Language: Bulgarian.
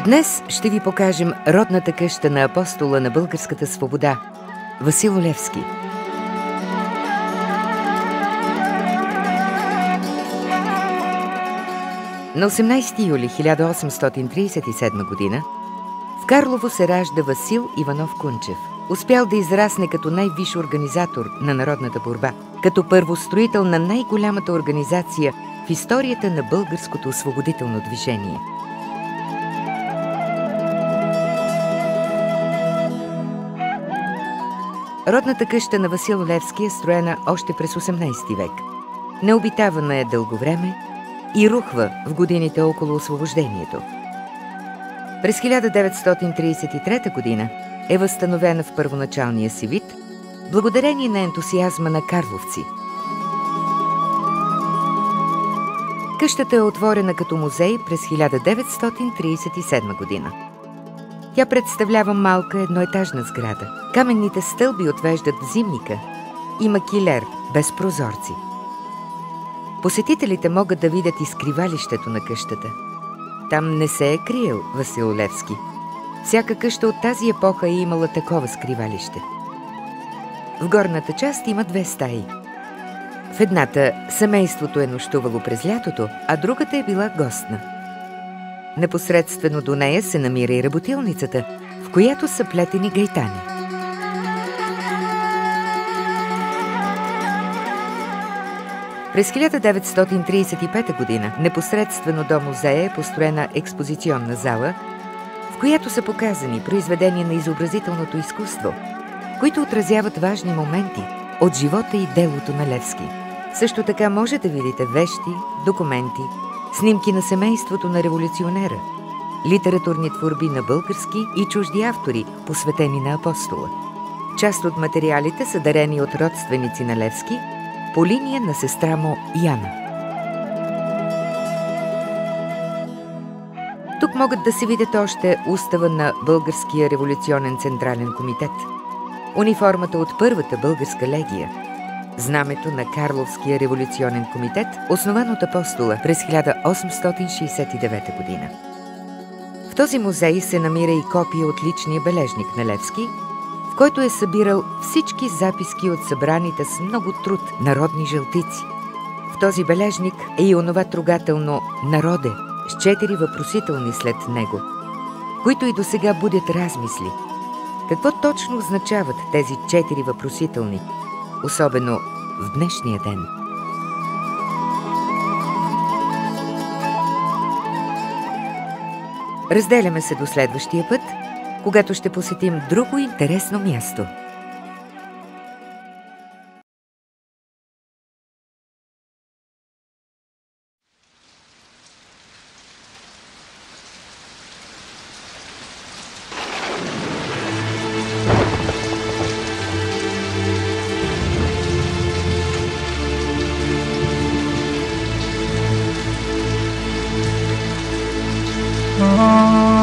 Днес ще ви покажем родната къща на апостола на българската свобода – Васил Левски. На 18 юли 1837 г. в Карлово се ражда Васил Иванов Кунчев. Успял да израсне като най-висш организатор на народната борба, като първостроител на най-голямата организация в историята на българското освободително движение. Родната къща на Васил Левски е строена още през 18 век. Необитавана е дълго време и рухва в годините около освобождението. През 1933 г. е възстановена в първоначалния си вид, благодарение на ентусиазма на карловци. Къщата е отворена като музей през 1937 г. Тя представлява малка едноетажна сграда. Каменните стълби отвеждат в зимника. Има килер без прозорци. Посетителите могат да видят изкривалището на къщата. Там не се е криел Васил Левски. Всяка къща от тази епоха е имала такова скривалище. В горната част има две стаи. В едната семейството е нощувало през лятото, а другата е била гостна. Непосредствено до нея се намира и работилницата, в която са плетени гайтани. През 1935 г. непосредствено до музея е построена експозиционна зала, в която са показани произведения на изобразителното изкуство, които отразяват важни моменти от живота и делото на Левски. Също така може да видите вещи, документи, снимки на семейството на революционера, литературни творби на български и чужди автори, посветени на апостола. Част от материалите са дарени от родственици на Левски по линия на сестра му Яна. Тук могат да се видят още устава на Българския революционен централен комитет, униформата от първата българска легия, знамето на Карловския революционен комитет, основан от апостола през 1869 г. В този музей се намира и копия от личния бележник на Левски, в който е събирал всички записки от събраните с много труд народни жълтици. В този бележник е и онова трогателно «Народе» с 4 въпросителни след него, които и досега будят размисли. Какво точно означават тези 4 въпросителни, особено в днешния ден? Разделяме се до следващия път, когато ще посетим друго интересно място. Oh